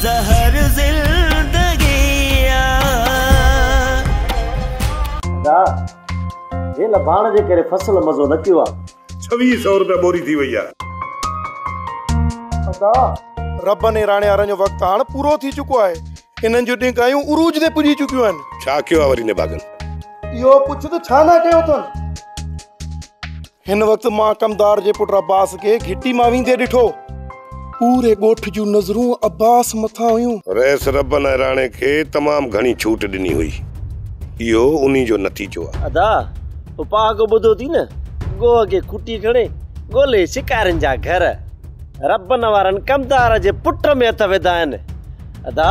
जहर जिंदगी दा ये लबाण जे करे फसल मजो न कियो 2600 रुपया बोरी थी वई आ। दा रब ने राणे वारनि जो वक्त हाणे पूरो थी चुको आहे। इन्हनि जूं टिकायूं उरूज ते पुजी चुकियूं आहिनि। छा कयो आहे वरी ने भागन? इहो पुछ त छा न कयो अथनि। हिन वक्त मां कमदार जे पुट अब्बास के घिटी मां वेंदे ॾिठो। पूरे ॻोठ जूं नज़रूं अब्बास मथां हुयूं। रेस रबन राणे खे तमाम घणी छूट ॾिनी हुई। इहो उन्ही जो नतीजो आहे। अदा उपा को ॿुधो थी न, गोह खे खुटी खणे ॻोल्हे शिकारनि जा घर। रबन वारनि कमदार जे पुट में हथ विधा आहिनि। अदा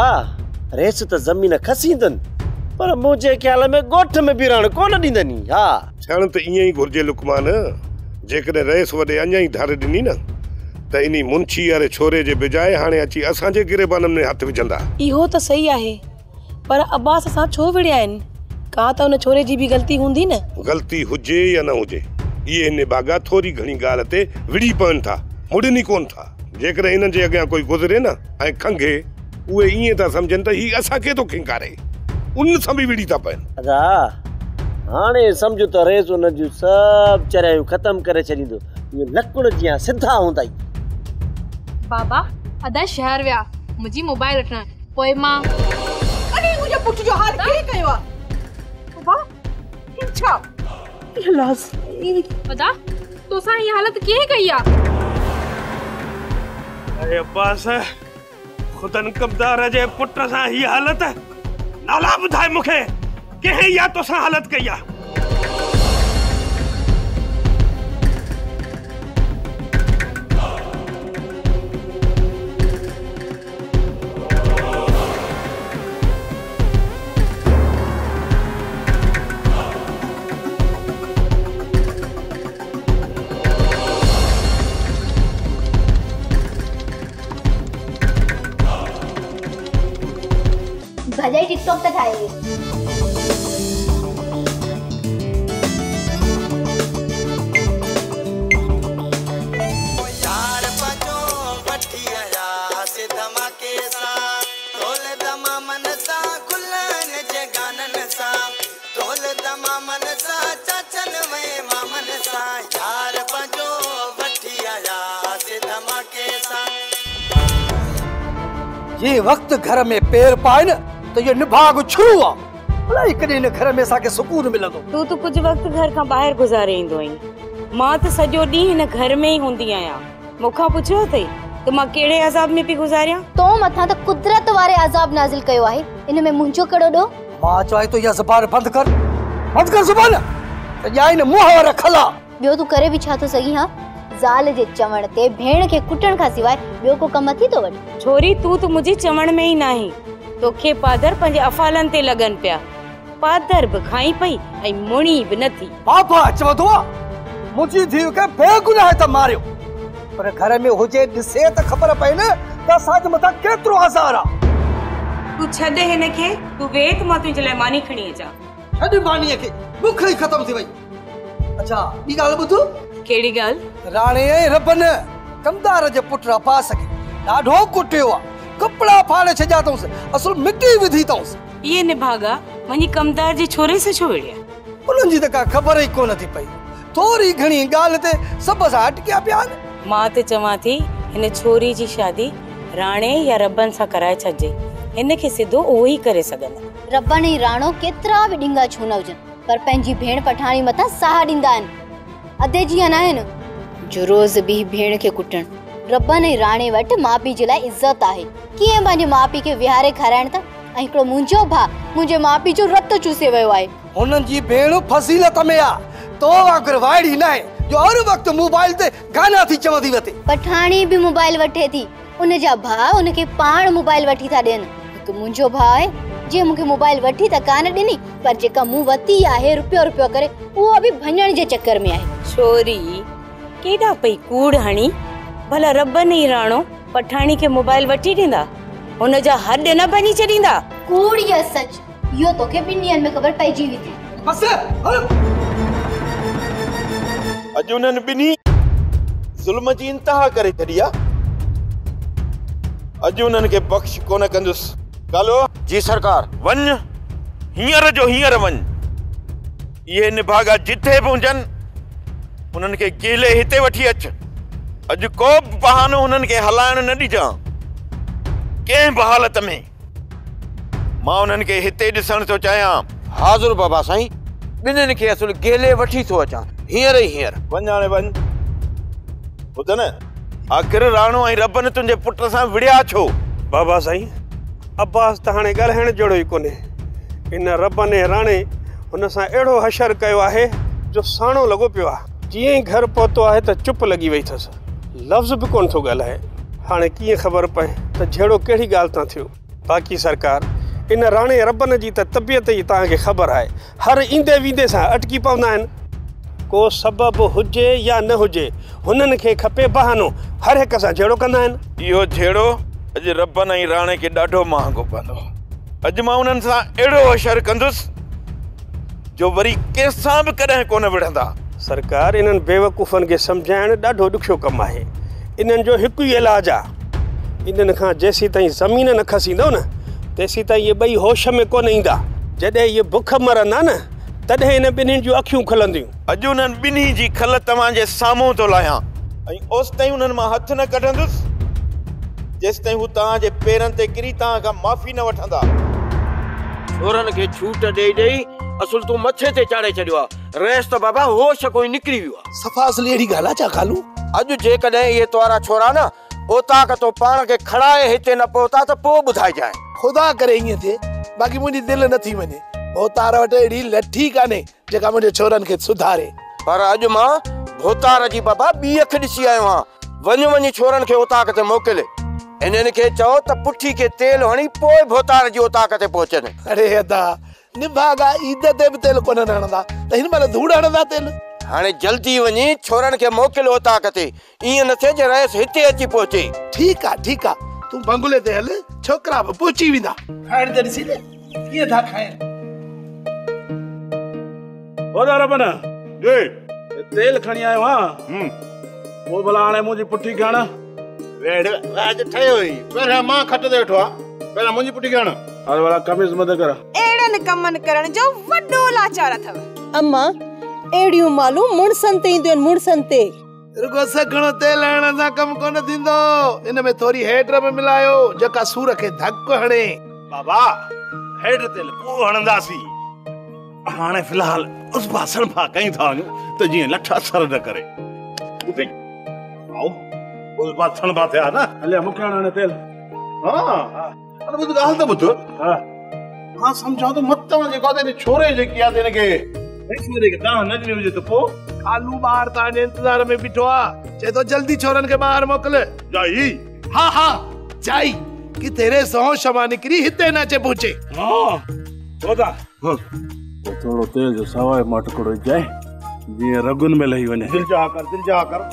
रेस त ज़मीन खसींदनि, पर मुंहिंजे ख्याल में ॻोठ में बि रहण कोन ॾींदनी। हा थियण त ईअं ई घुर्जे लुकमान। जेकॾहिं रेस वॾे अञा ई धार ॾिनी न त इन्ही मुंशी वारे छोरे जे बिजाए हाणे अची असांजे गिरेबाननि में हथ विझंदा। इहो त सही आहे, पर अब्बास सां छो विड़िया आहिनि? का त उन छोरे जी बि ग़लती हूंदी न। ग़लती हुजे या न हुजे, इहे इन बागा थोरी घणी ॻाल्हि ते विड़ी पवनि था, मुड़नि कोन था। जेकॾहिं हिननि जे अॻियां कोई गुज़रे न ऐं खंघे, उहे ईअं था सम्झनि त ही असांखे थो खिंकारे, उन सां बि विड़ी था पवनि। अदा हाणे सम्झो त रेस उन जूं सभु चरियायूं ख़तम करे छॾींदो। इहो लकुड़ जीअं सिधा हूंदा ई। बाबा अदा शहर विया मुंहिंजी मोबाइल वठण, पोइ मां अरे मुंहिंजे पुट जो हाल कीअं कयो आहे? बाबा छा इलाज अदा तोसां ही हालत कीअं कई आहे? अरे अब्बास खुदन कमदार जे पुट सां ही हालत नाला ॿुधाए मूंखे कंहिं या तोसां हालत कई आहे? भजाई टिकटॉक तक आएगी। ये वक्त घर में पैर पाए न तो ये निभाग छुरू आ। भला कॾहिं इन घर में असांखे सुकून मिलंदो। तू तो कुछ वक्त घर खां ॿाहिरि गुज़ारे ईंदो आहीं। मां त सॼो ॾींहुं हिन घर में ई हूंदी आहियां। मूंखां पुछियो अथई त मां कहिड़े अज़ाब में पई गुज़ारियां? तो मथां त कुदरत वारे अज़ाब नाज़िल कयो आहे। इन में मुंहिंजो कहिड़ो ॾोह? मां चवां तो इहा ज़बान बंदि कर ज़बान। या इन मुंहं वारा खला। ॿियो तूं करे बि छा थो सघीं? हा ज़ाल जे चवण ते भेण खे कुटण खां सवाइ ॿियो को कम थी थो वञे? छोरी तू त मुंहिंजे चवण में ई नाही। तोखे पादर पंहिंजे अफ़ालनि ते लॻनि पिया। पादर बि खाई पई ऐं मुणी बि न थी। बाबा चवंदो आहे मुंहिंजी धीउ खे बेगुनाह त मारियो, पर घर में हुजे ॾिसे त ख़बर पए न त असांजे मथां केतिरो हज़ार आहे। तू छॾ हिन खे, तू वेत मां तुंहिंजे लाइ मानी खणी अचां। छॾ मानीअ खे, बुख ई ख़तम थी वई। अच्छा ॿी ॻाल्हि ॿुधो। कहिड़ी ॻाल्हि? राणे ऐं रबन कमदार जे पुट अब्बास खे ॾाढो कुटियो आहे। कपड़ा फाड़े छॾिया अथऊंसि, असुल मिटी विधी अथऊंसि। इहे निभागा वञी कमदार जे छोरे सां छो विड़िया? उन्हनि जी त का ख़बर ई कोन थी पई। थोरी घणी ॻाल्हि ते सभु सां अटकिया पिया आहिनि। मां त चवां थी हिन छोरी जी शादी राणे या रबन सां कराए छॾिजे। हिन खे सिधो उहो ई करे सघंदा। रबन ऐं राणो केतिरा बि ॾिंगा छो न हुजनि, पर पंहिंजी भेण पठाणी मथां साह ॾींदा आहिनि। अधे जीअं न आहिनि जो रोज़ बि भेण खे कुटण। रबन ऐं राणे वटि माउ पीउ जे लाइ इज़त आहे। कीअं पंहिंजे माउ पीउ खे विहारे खाराइण त। ऐं हिकिड़ो मुंहिंजो भाउ मुंहिंजे माउ पीउ जो रत चूसे वियो आहे। हुननि जी भेण फज़ीलत में आहे। तो वांगुरु वाइड़ी न आहे जो हर वक़्तु मोबाइल ते गाना थी चवंदी वते। पठाणी बि मोबाइल वठे थी, उन जा भाउ उनखे पाण मोबाइल वठी था ॾियनि। हिकु मुंहिंजो भाउ आहे जे मूंखे मोबाइल वठी त कान ॾिनी, पर जेका मूं वती आहे रुपयो करे, उहो बि भञण जे चक्कर में आहे। छोरी केॾा पई कूड़ हणी। भला रबन ई राणो पठाणी खे मोबाइल वठी ॾींदा, हुन जा हॾ न भञी छॾींदा? कूड़ या सच इहो तोखे ॿिनि ॾींहनि में ख़बर पइजी वेंदी। बस अॼु उन्हनि ॿिन्ही ज़ुल्म जी इंतहा करे छॾी आहे। अॼु उन्हनि खे बख़्श कोन कंदुसि। कालो। जी सरकार। वञ हींअर जो हींअर वञ। इहे निभागा जिथे बि हुजनि उन्हनि खे गेले हिते वठी अच। अॼु को बि बहानो उन्हनि खे हलाइण न ॾिजां कंहिं बि हालत में। मां उन्हनि खे हिते ॾिसण थो चाहियां। हाज़ुर बाबा साईं, ॿिन्हिनि खे असुल गेले वठी थो अचां हींअर ई हींअर। वञ हाणे वञ। ॿुध न, आख़िर राणो ऐं रबन तुंहिंजे पुट सां विड़िया छो? बाबा साईं, अब्बास त हाणे ॻाल्हाइण जहिड़ो ई कोन्हे। इन रबन ऐं राणे हुन सां अहिड़ो हशर कयो आहे जो साणो लॻो पियो आहे। जीअं ई घर पहुतो आहे त चुप लॻी वई अथसि, लफ़्ज़ बि कोन थो ॻाल्हाए। हाणे कीअं ख़बर पए त जहिड़ो कहिड़ी ॻाल्हि तां थियो। बाक़ी सरकार, इन राणे रबन जी त तबियत ई तव्हांखे ख़बर आहे, हर ईंदे वींदे सां अटकी पवंदा आहिनि। को सबबु हुजे या न हुजे, हुननि खे खपे बहानो, हर हिक सां जहिड़ो कंदा आहिनि। इहो जहिड़ो अॼु रबन ऐं राणे खे ॾाढो महांगो पवंदो। अॼु मां उन्हनि सां अहिड़ो हशर कंदुसि जो वरी कंहिंसां बि कॾहिं कोन विढ़ंदा। सरकार, इन्हनि बेवकूफ़नि खे सम्झाइण ॾाढो ॾुखियो कमु आहे। इन्हनि जो हिकु ई इलाजु आहे। इन्हनि खां जेसीं ताईं ज़मीन न खसींदो न, तेसीं ताईं इहे ॿई होश में कोन ईंदा। जॾहिं इहे बुख मरंदा न, तॾहिं इन ॿिन्हिनि जूं अखियूं खुलंदियूं। अॼु उन्हनि ॿिन्ही जी खल तव्हांजे साम्हूं थो लाहियां ऐं ओसि ताईं उन्हनि मां हथ न कढंदुसि जेसि ताईं हू तव्हांजे पेरनि ते किरी तव्हां खां माफ़ी न वठंदा। छोरनि खे छूट ॾेई ॾेई असुल तूं मथे ते चाढ़े छॾियो आहे। रेस त बाबा होश कोई निकिरी वियो आहे। सफ़ा असली अहिड़ी ॻाल्हि आहे छा कालू? अॼु जेकॾहिं इहे तोरा छोरा न ओता का तो पाण खे खड़ाए हिते न पहुता त पोइ ॿुधाइजांइ। खुदा करे ईअं थिए, बाक़ी मुंहिंजी दिलि न थी वञे। भोतार वटि अहिड़ी लठी कान्हे जेका मुंहिंजे छोरनि खे सुधारे। पर अॼु मां भोतार जी बाबा ॿी अखि ॾिसी आयो आहियां। वञी छोरनि खे ओताक ते मोकिले। इन्हनि खे चओ त पुठी खे तेल हणी पोइ भोतार जी ओताक ते पहुचनि। अरे अदा, निभागा ईद ते बि तेल कोन हणंदा त हिन महिल धूड़ हणंदा तेल। हाणे जल्दी वञी छोरनि खे मोकिल ओताक ते। ईअं न थिए जे रहिस हिते अची पहुचे। ठीकु आहे, ठीकु आहे, तूं बंगले ते हल, छोकिरा बि पहुची वेंदा। खाइण त ॾिसी ले कीअं था खाइनि। होदा रबन जे तेल खणी आयो हां। वो भला हाणे मुंहिंजी पुठी खण। वेड़ आज ठयो ही पहिरियां मां खट ते वेठो आ, पहिरियां मुंहिंजी पुठी खण। हाल वाला कमीज़ मत कर। एड़न कमन करण जो वड्डो लाचार अथव। अम्मा एड़ियूं मालूम मुड़सन ते ईंदियूं मुड़सन ते। रुगो सखणो तेल हणण सां कम कोन थींदो। इन में थोरी हेड में मिलायो जेका सूर खे धक हणे। बाबा हेड तेल पोइ हणंदासीं। हाणे फिलहाल उस बासण पा कहीं था त जीअं लठा असर न करे। उते आओ उस बासण पा थिया न। हले मूंखे हाणे तेल। हां अरे ॿुध ॻाल्हि त ॿुध। हां मां सम्झां तो मत जेको आहे छोरे जेकी आहे हिन खे ऐश्वर्य खे तव्हां न ॾिनी हुजे त पोइ कालू ॿार तव्हांजे इंतज़ार में बीठो आहे। चए थो जल्दी छोरनि खे ॿाहिरि मोकिल। जाई हा हा जाई कि तेरे सौ क्षमा निकरी हिते न अचे पहुचे। हां होदा थोड़ो तेल जो सवाए मटकड़ो जाए जीअं रगुन में लही वञे। दिल जा कर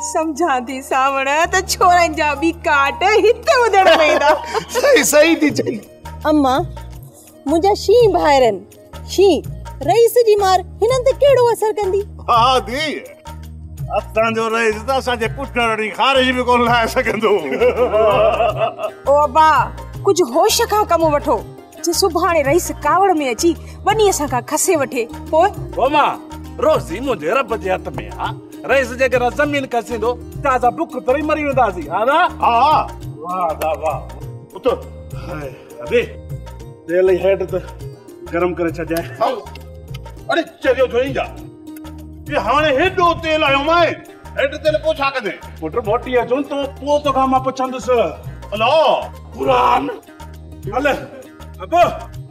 समझा थी सावण त छोरनि जा बि काट हिते उधड़ वेंदा। सही थी चई। अम्मा मुंहिंजा शीं भाइरनि शीं रईस जी मार हिननि ते कहिड़ो असर कंदी? हा दी असांजो रईस त असांजे पुट ॾींहुं ख़ारिज बि कोन लाहे सघंदो। ओ अब्बा कुझु होश खां कमु वठो। जे सुभाणे रईस कावड़ में अची वञी असां खां खसे वठे पोइ बोमा रोज़ी मुंहिंजे रब जे हथ में आ। रईस जेकर ज़मीन खसींदो त असां बुख तरी मरी वेंदासीं। हा ना? हा वाह दा वाह। उतो हाय अबे तेल हेड त गरम करे छॾाए। अरे चरियो थो ई जा ये हाणे हेॾो तेल आयो माए हेड तेल पोइ छा कंदे? पुट मोटी अचूं तो पोइ तोखां मां पुछंदुसि। हलो क़ुरान हल अब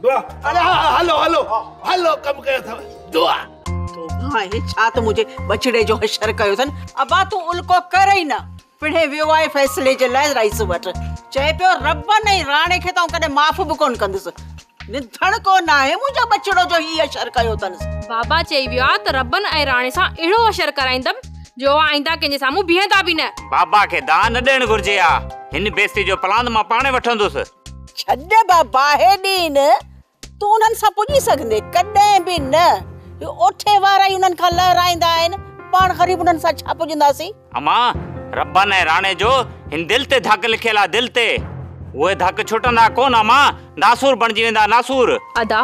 दुआ। अरे हलो हलो हलो कम कयो अथव दुआ। तो भाई छा तो मुझे बछड़े जो हशर कयो थन। अबा तू उल्को कर ही ना पिणे वियो आहे फैसले जे लाइ रईस वटि। चए पियो रब्बन ऐं राणे खे त कॾहिं माफ़ बि कोन कंदुसि। निधण को ना है मुझे बचड़ो जो ही अशर कयो तन। बाबा चई वियो त रब्बन ऐं राणे सां अहिड़ो अशर कराईंदम जो आइंदा कंहिंजे साम्हूं बीहंदा बि न। बाबा खे दान न ॾियण घुर्जे आ। हिन बेइज्जती जो प्लान मां पाणे वठंदुसि। छॾ बाबा हे ॾीन तू उन्हनि सां पुॼी सघंदे कॾहिं बि न। ओठे वारा ई उन्हनि खां लहराईंदा आहिनि। पाण ग़रीब उन्हनि सां छा पुॼंदासीं? अम्मा रब्बन ऐं राणे जो हिन दिल ते धक लिखियल आहे, दिल ते। उहे धक छुटंदा कोन अमा, नासूर बणजी वेंदा, नासूर। अदा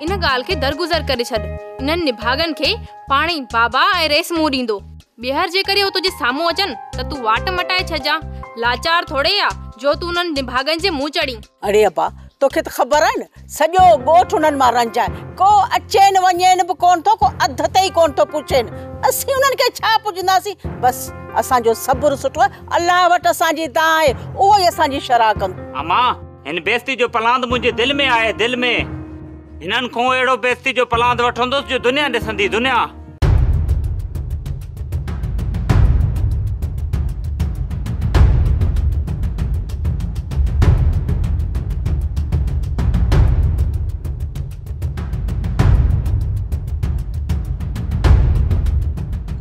इन ॻाल्हि खे दरगुज़र करे छॾ। इन्हनि निभागनि खे पाणी बाबा ऐं रेस मुंहुं ॾींदो। ॿीहर जे करे तुंहिंजे साम्हूं अचनि त तूं वाट मटाए छॾिजां। लाचार थोड़े आ जो तूं उन्हनि निभागनि जे मुंहुं चढ़ी। अरे अब्बा तोखे त ख़बर आहे न, सॼो ॻोठ उन्हनि मां रंजाए, को अचेनि वञेनि बि कोन थो, को अध ते ई कोन थो पुछेनि। असीं उन्हनि खे छा पुछंदासीं? बसि असांजो सब्र सुठो आहे, अलाह वटि असांजी दां आहे, उहो ई असांजी शरह कंदो। अमा हिन बेइज्जती जो पलांद मुंहिंजे दिलि में आहे, दिलि में। हिननि खां अहिड़ो बेइज्जती जो पलांद वठंदुसि जो दुनिया ॾिसंदी, दुनिया।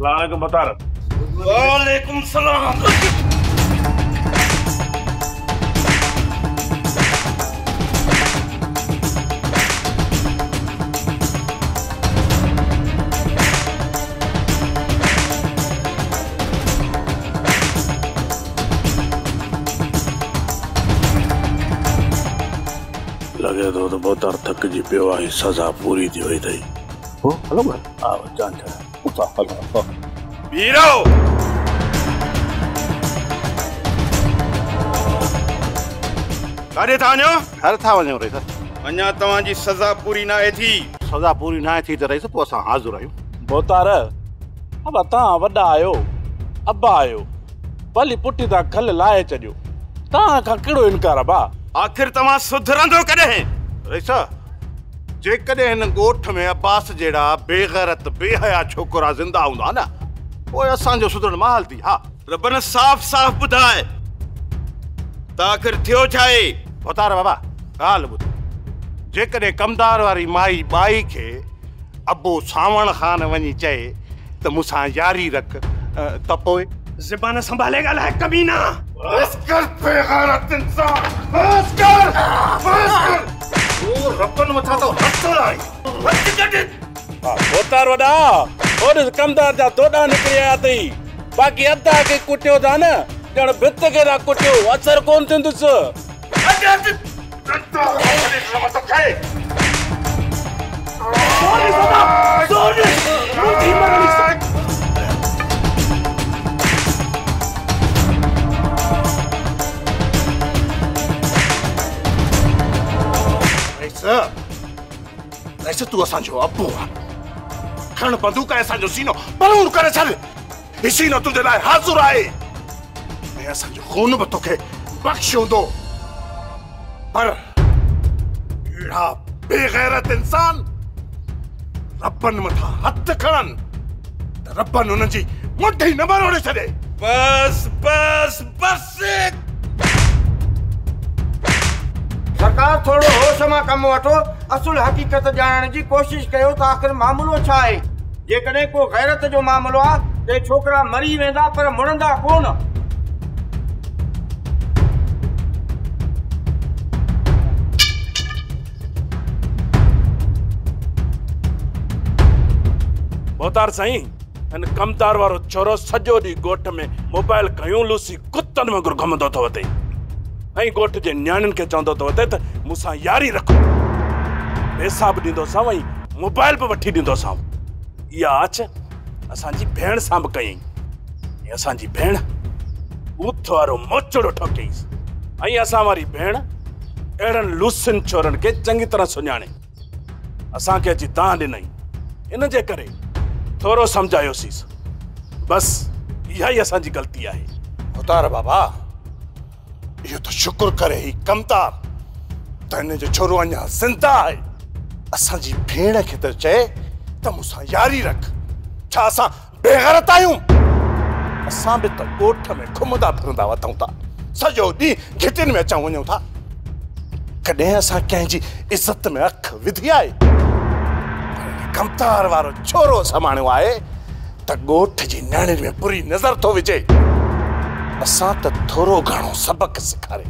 वालेकुम बतार। वालेकुम सलाम। लगे तो बोतार थक जी पियो आहे, सजा पूरी थी वई अथई। हो हलो भाई, आओ जान छा उठा हलो। वीरो काॾे था वञो? घर था वञो रईस। अञा तव्हांजी सज़ा पूरी न थी। सज़ा पूरी न थी त रईस पोइ असां हाज़िर आहियूं। बोतार अब तव्हां वॾा आहियो, अब्बा आहियो, भली पुटी तां खल लाहे छॾियो। तव्हां खां कहिड़ो इनकार आहे बा? आख़िर तव्हां सुधरंदो कॾहिं? रईस जेकॾहिं हिन ॻोठ में अब्बास जहिड़ा बेग़ैरत बेहया छोकिरा ज़िंदा हूंदा न, पोइ असांजो सुधरण महल थी। हा रब न साफ़ साफ़ ॿुधाए त आख़िर थियो छा आहे? बोतार बाबा ॻाल्हि ॿुध, जेकॾहिं कमदार वारी माई बाई खे अबो सावण ख़ान वञी चए त मूंसां यारी रख त पोइ ज़बान संभाले ॻाल्हाए कमीना। बस कर बेग़ैरत इंसान, बस कर, बस कर। ओ रब्बन मथा तो हथ लाई, हथ कढ। बोतार वॾा और कमदार जा दोडा निकिरिया अथई। बाक़ी अदा खे कुटियो था न, ॼण भित खे था कुटियो, असर कोन थींदुसि। ऐसे तू असांजो अब्बो आहे, खण बंदूक असांजो सीनो बलून करे छॾ। ही सीनो तुंहिंजे लाइ हाज़िर आहे ऐं असांजो खून बि तोखे बख़्श हूंदो। पर अहिड़ा बेग़ैरत इंसान रब्बन मथां हथ खणनि त रब्बन उन्हनि जी मुट्ठी न मरोड़े छॾे। बस बस बस। सरकार थोड़ो होश मां कम वठो, असुल हकीकत ॼाणण जी कोशिश कयो त आख़िर मामलो छा आहे। जेकॾहिं को गैरत जो मामलो आहे ते छोकिरा मरी वेंदा पर मुड़ंदा कोन। बोतार साईं, हिन कमदार वारो छोरो सॼो ॾींहुं ॻोठ में मोबाइल खयूं लूसी कुतनि वांगुरु घुमंदो थो वञे ऐं ॻोठ जे न्याणियुनि खे चवंदो थो वञे त मूंसां यारी रखो। पैसा बि ॾींदोसांव ऐं मोबाइल बि वठी ॾींदोसांव। इहा आछ असांजी भेण सां बि कयईं ऐं असांजी भेण ऊथ वारो मोचड़ो ठोकईंसि ऐं असां वारी भेण अहिड़नि लूसियुनि छोरनि खे चङी तरह सुञाणे असांखे अची दां ॾिनई। इन जे करे थोरो सम्झायोसींसि। बसि इहा ई असांजी ग़लती आहे। उतार बाबा, इहो त शुक्र करे ही कमदार त हिन जो छोरो अञा ज़िंदा आहे। असांजी भेण खे त चए त मूंसां यारी रख। छा असां बेग़ैरत आहियूं? असां बि त ॻोठ में घुमंदा फिरंदा वठूं था, सॼो ॾींहुं घिटियुनि में अचूं वञूं था। कॾहिं असां कंहिंजी इज़त में अख विधी आहे? कमदार वारो छोरो समाणियो आहे त ॻोठ जी न्याणियुनि में बुरी नज़र थो विझे। असां त थोरो घणो सबक सेखारे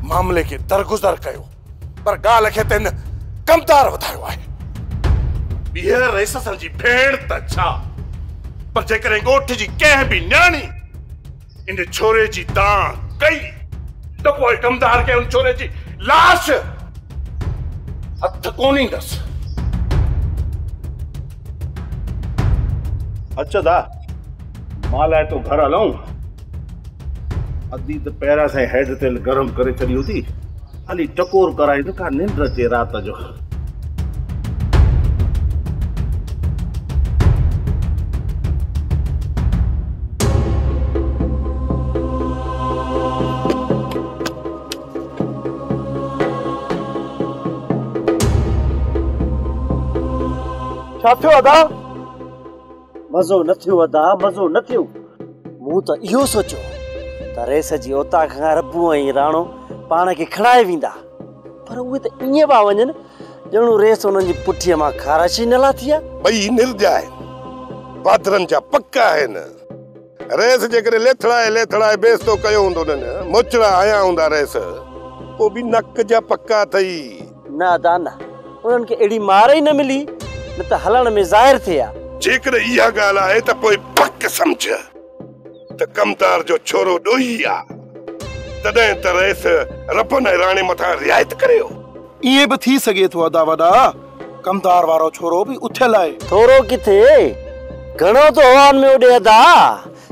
मामले खे दरगुज़र कयो, पर ॻाल्हि खे त हिन कमदार वधायो आहे। ॿीहर रईस असांजी भेण त छा, पर जेकॾहिं ॻोठ जी कंहिं बि न्याणी इन छोरे जी दां कई तो कोई कमदार के उन छोरे जी लाश हथ कोनी दस। अच्छा दा माला तो घर हलूं अदी तो पैरा से हेड तेल गरम करे चली होती खाली टकोर कराई तो का निंद्र चे रात जो। छा थियो अदा? मज़ो न थियो अदा, मज़ो न थियो। मूं त इहो सोचो त रेस जी ओता खां रब्बू ऐं राणो पाण खे खणाए वेंदा, पर उहे त ईअं पिया वञनि ॼणो रेस उन्हनि जी पुठीअ मां ख़ारश ई न लाथी आहे। ॿई निर्जा आहिनि, पादरनि जा पक्का आहिनि। रेस जेकॾहिं लेथड़ाए बेस्तो कयो हूंदो न मोचड़ा आया हूंदा रेस, पोइ बि नक जा पक्का अथई। न अदा न, उन्हनि खे अहिड़ी मार ई न मिली न त हलण में ज़ाहिर थिए आहे। जेकॾहिं इहा ॻाल्हि आहे त पोइ पक सम्झ त कमदार जो छोरो ॾोही आहे, तॾहिं त रेस रबन ऐं राणे मथां रिआयत करियो। इएं बि थी सघे थो अदा वॾा, कमदार वारो छोरो बि उथियल आहे। थोरो किथे घणो तो हवान में उॾे अदा।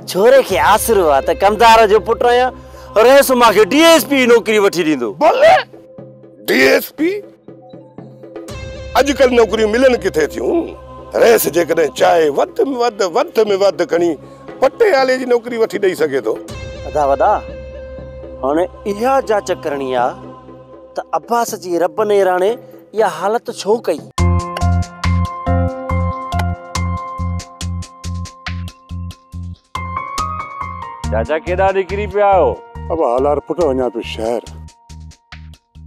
छोरे खे आसरो आहे त कमदार जो पुट आहियां, रेस मूंखे डीएसपी नौकरी वठी ॾींदो। बोले डीएसपी? अॼुकल्ह नौकरियूं मिलनि किथे थियूं? रेस जेकॾहिं चाहे वध में वध खणी पटियाले जी नौकरी वठी ॾेई सघे थो। अदा वॾा, हाणे इहा जांच करणी आहे त अब्बास जी रब ने राणे इहा हालत छो कई। चाचा केॾा निकिरी पिया आहियो? अब हालार पुट वञा पियो शहर,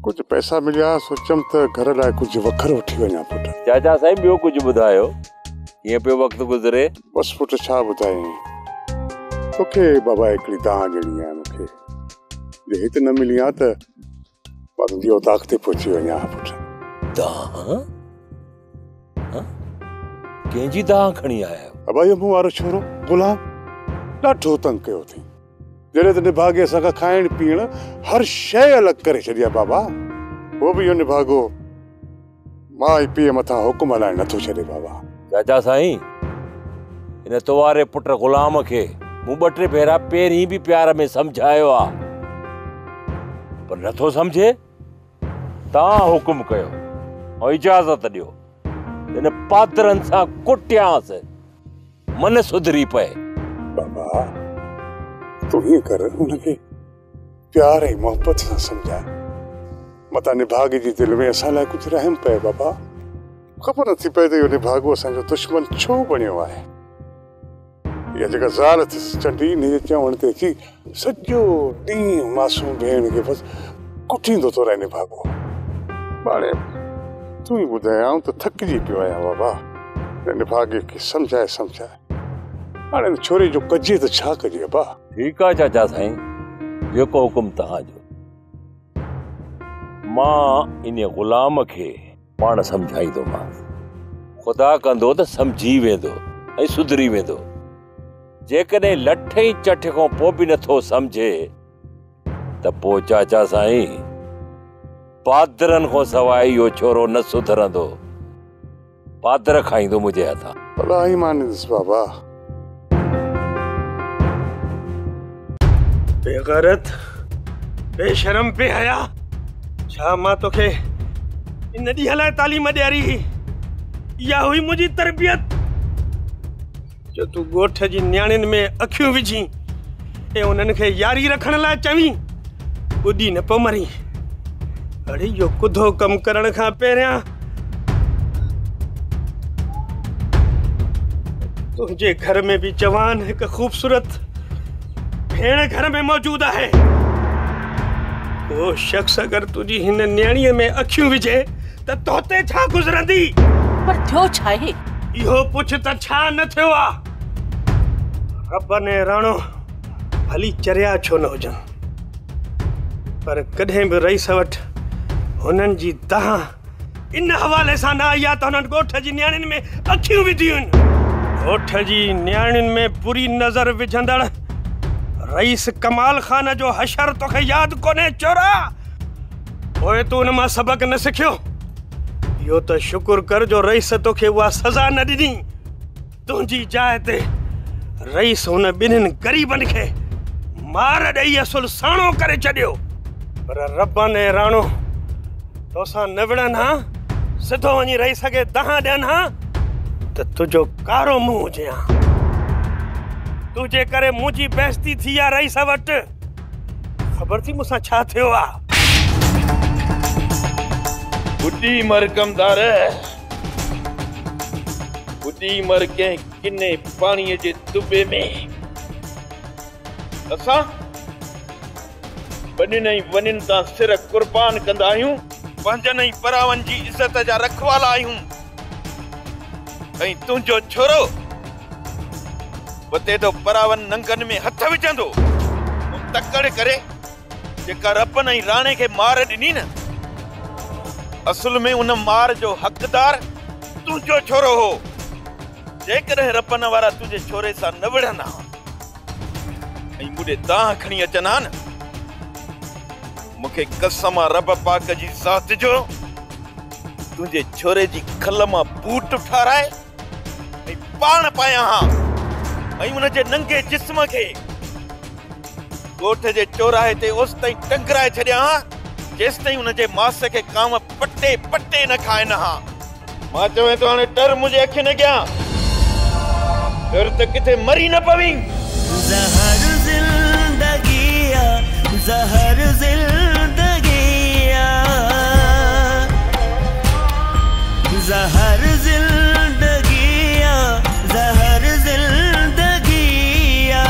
कुछ पैसा मिलिया, सोचम त घर लाइ कुछ वखर वठी वञा पुट। चाचा साईं ॿियो कुछ ॿुधायो, कीअं पियो वक्त गुज़रे? बस पुट छा ॿुधाई, तोखे बाबा हिकिड़ी दां ॾिनी आहे मूंखे, जे हिते न मिली आहे त मां तुंहिंजी औताक ते पहुची वञा पुट। दां? कंहिंजी दां खणी आया आहियो? बाबा इहो मूं वारो छोरो गुलाम ॾाढो तंग कयो अथई, जॾहिं त निभागे असांखां खाइण पीअण हर शइ अलॻि करे छॾी आहे बाबा। उहो बि इहो निभागो मां ई पीउ मथां हुकुम हलाइण नथो छॾे बाबा। चाचा साईं, हिन तोवारे पुट गुलाम खे मूं 2-3 भेरा पहिरीं बि प्यार में सम्झायो आहे, पर नथो सम्झे। तव्हां हुकुम कयो ऐं इजाज़त ॾियो, हिन पादरनि सां कुटियांसि, मन सुधरी पए। बाबा तूं हीअं कर, हुनखे प्यार ऐं मोहबत सां सम्झाए, मतां निभागे जी दिलि में असां लाइ कुझु रहम पए बाबा। ख़बर नथी पए त इहो निभागो असांजो दुश्मन छो बणियो आहे। इहा जेका ज़ाल अथसि चंडी, हिन जे चवण ते अची सॼो ॾींहुं मासूम भेण खे बसि कुटींदो थो रहे निभागो। हाणे तूं ई ॿुधायां त थकिजी पियो आहियां बाबा, निभागे खे सम्झाए। हाणे छोरे जो कजे त छा कजे बा। ठीकु आहे चाचा साईं, जेको हुकुम तव्हांजो। मां इन गुलाम खे पाण सम्झाईंदोमांसि, ख़ुदा कंदो त सम्झी वेंदो ऐं सुधरी वेंदो। जेकॾहिं लठ ई चठ खां पोइ बि नथो सम्झे त पोइ चाचा साईं पादरनि खां सवाइ इहो छोरो न सुधरंदो, पादर खाईंदो मुंहिंजे हथां। भला ई मानींदुसि बाबा। बेगैरत, बेशरम, बेहया, छा मां तोखे इन ॾींहं लाइ तालीम ॾियारी? इहा हुई मुंहिंजी तरबियत जो तूं ॻोठ जी न्याणियुनि में अखियूं विझी ऐं उन्हनि खे यारी रखण लाइ चवीं, ॿुधी न पोइ मरी। अड़े इहो कुधो कमु करण खां पहिरियां तुंहिंजे घर में बि जवान हिकु ख़ूबसूरत भेण घर में मौजूद है। वो शख्स अगर तुझी हिन न्याणीअ में अखियूं विझे त तोते छा गुज़रंदी? पर थियो छा आहे? इहो पुछ त छा न थियो आ। रब ने राणो भली चरिया छो न हुजनि, पर कॾहिं बि रईस वटि हुननि जी दाह इन हवाले सां न आई आहे त हुननि ॻोठ जी न्याणियुनि में अखियूं विधियूं आहिनि। ॻोठ जी न्याणियुनि में बुरी नज़र विझंदड़ रईस कमाल खान जो हशर तोखे याद कोने चोरा ओए तू न मां सबक न सिखियो यो तो शुक्र कर जो रईस तोखे वो सजा न दी तुझी जाए ते रईस उन बिन्हिन गरीबन के मार दई असुल साणो करे छडियो पर रब ने राणो तोसा नवड़न हां सिधो वनी रही सके दहा ॾियन हां त तुझो कारो मुंह हुजे हां तुझे करे मुंहिंजी बेइज्जती थी आ रईस वट खबर थी मूंसां छा थियो आ बुढ़ी मर कमदार बुढ़ी मर के किने पानी जे दुबे में असा बनी नहीं वनिन ता सिर कुर्बान कंदा आहियूं पंजन ही परावन जी इज्जत जा रखवाला आहियूं कहीं तुझो छोरो बते तो परावन नंगन में हथ विझंदो तकड़ करे जेका रब नहीं राणे के मार ॾिनी न असल में उन मार जो हकदार तुझो छोरो हो जेकॾहिं रपन वारा तुझे छोरे सां न विढ़ंदा ऐं मुॾे दाह खणी अचनि हा न मुखे कसम रब पाक जी ज़ात जो तुझे छोरे जी खल मां बूट ठाराए ऐं पाण पाया हां ऐं उन जे नंगे जिस्म खे ॻोठ जे चौराहे ते ओस ताईं टंगराए छॾिया हां जेसि ताईं उन जे मास खे काम पटे पटे न खाइनि हां मां चवां थो हाणे डर मुंहिंजे अखियुनि अॻियां डर त किथे मरी न पवी ज़हर ज़िंदगिया ज़हर ज़िंदगिया ज़हर ज़िंदगिया ज़हर ज़िंदगिया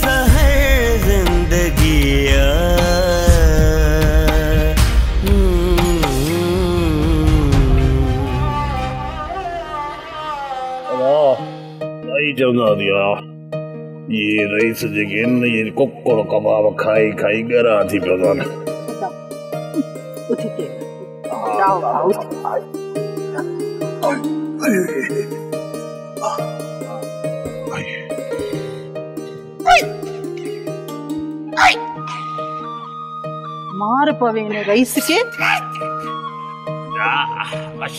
ज़हर ज़िंदगिया चवंदा दिया ये रईस जेके इन ये कुकड़ कबाब खाई खाई गरा थी पियो न उठी के जाओ भाऊ मार पवे ने रईस के बस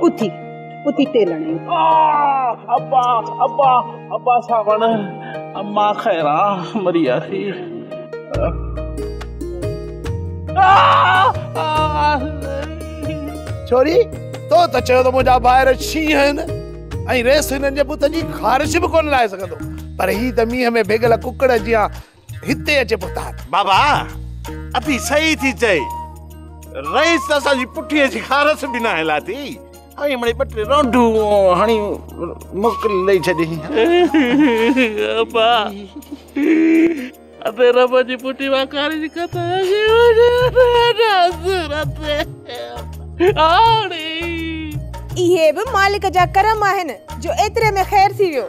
उठी उठी टेलणे अब्बा अब्बा अब्बा सावण अम्मा खैरा मरिया थी छोरी तो त चयो त मुंहिंजा ॿाहिरि शींहं आहिनि ऐं रेस हिननि जे पुत जी ख़ारिश बि कोन लाहे सघंदो पर ही त मींहं में भेगल कुकड़ जीअं हिते अचे पुता बाबा अभी सही थी चई रईस त असांजी पुठीअ जी ख़ारिश बि न हिलाती ऐं मिड़ई ॿ टे रोंडूं हणी मोकिले ॾेई छॾी अब्बा अबे रब जी पुठी मां कारी जी कथा इहे बि मालिक जा करम आहिनि जो एतिरे में ख़ैर थी वियो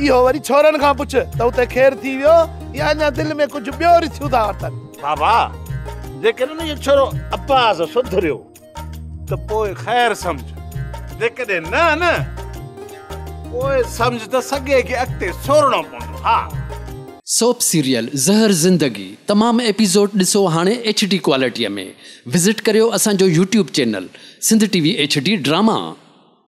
इहो वरी छोरनि खां पुछ त उते ख़ैर थी वियो या अञा दिलि में कुझु ॿियो रिथियूं था वठनि बाबा जेकॾहिं इहो छोरो अब्बास सुधरियो त पोइ ख़ैर सम्झ जेकॾहिं न पोइ सम्झ त सॻे खे अॻिते सोरणो पवंदो हा सोप सीरियल ज़हर ज़िंदगी तमाम एपिसोड ॾिसो हाणे HD क्वालिटीअ में विज़िट करियो असांजो YouTube channel Sindh TV HD drama.